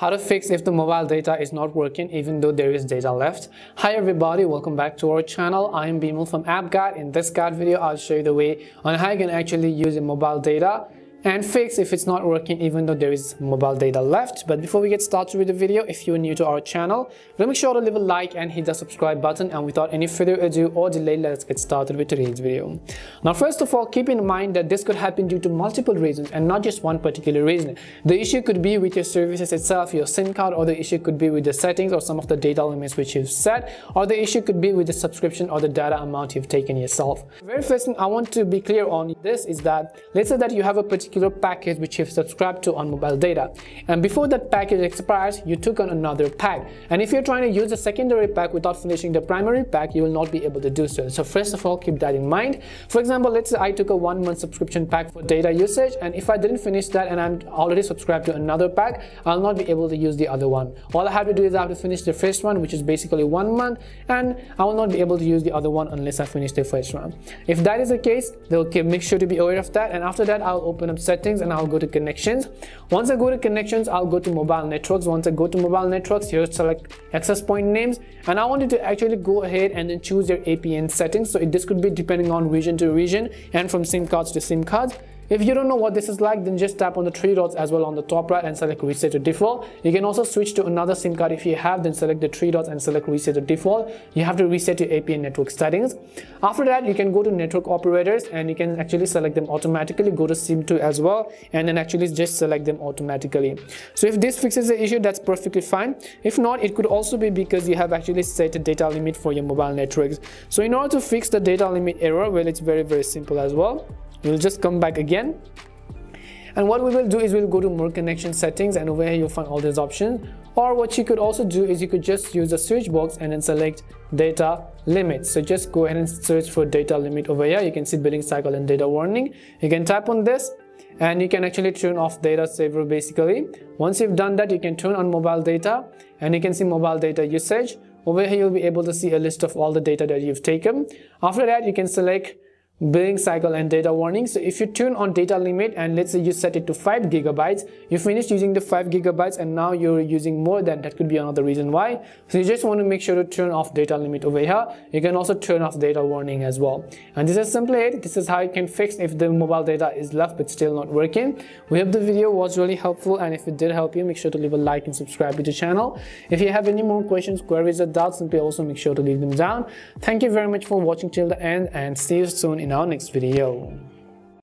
How to fix if the mobile data is not working even though there is data left. Hi everybody, welcome back to our channel. I am Bimal from App Guide. In this guide video, I'll show you the way on how you can actually use your mobile data and fix if it's not working even though there is mobile data left. But before we get started with the video, if you're new to our channel, make sure to leave a like and hit the subscribe button. And without any further ado or delay, let's get started with today's video. Now first of all, keep in mind that this could happen due to multiple reasons and not just one particular reason. The issue could be with your services itself, your SIM card, or the issue could be with the settings or some of the data limits which you've set, or the issue could be with the subscription or the data amount you've taken yourself. The very first thing I want to be clear on this is that let's say that you have a particular package which you've subscribed to on mobile data, and before that package expires you took on another pack, and if you're trying to use the secondary pack without finishing the primary pack, you will not be able to do so. So first of all, keep that in mind. For example, let's say I took a 1-month subscription pack for data usage, and if I didn't finish that and I'm already subscribed to another pack, I'll not be able to use the other one. All I have to do is I have to finish the first one, which is basically 1 month, and I will not be able to use the other one unless I finish the first one. If that is the case, then okay, make sure to be aware of that. And after that, I'll open up settings and I'll go to connections. Once I go to connections, I'll go to mobile networks. Once I go to mobile networks, here select access point names, and I want you to actually go ahead and then choose your APN settings. So this could be depending on region to region and from SIM cards to SIM cards. If you don't know what this is like, then just tap on the 3 dots as well on the top right and select reset to default. You can also switch to another SIM card if you have, then select the 3 dots and select reset to default. You have to reset your APN network settings. After that, you can go to network operators and you can actually select them automatically. Go to SIM2 as well and then actually just select them automatically. So if this fixes the issue, that's perfectly fine. If not, it could also be because you have actually set a data limit for your mobile networks. So in order to fix the data limit error, well, it's very simple as well. We'll just come back again, and what we will do is we'll go to more connection settings, and over here you'll find all these options. Or what you could also do is you could just use the search box and then select data limits. So just go ahead and search for data limit over here. You can see billing cycle and data warning. You can tap on this and you can actually turn off data saver basically. Once you've done that, you can turn on mobile data and you can see mobile data usage. Over here you'll be able to see a list of all the data that you've taken. After that, you can select billing cycle and data warning. So if you turn on data limit and let's say you set it to 5 gigabytes, you finished using the 5 gigabytes and now you're using more than that, could be another reason why. So you just want to make sure to turn off data limit over here. You can also turn off data warning as well. And this is simply it. This is how you can fix if the mobile data is left but still not working. We hope the video was really helpful, and if it did help you, make sure to leave a like and subscribe to the channel. If you have any more questions, queries or doubts, simply also make sure to leave them down. Thank you very much for watching till the end, and see you soon in our next video.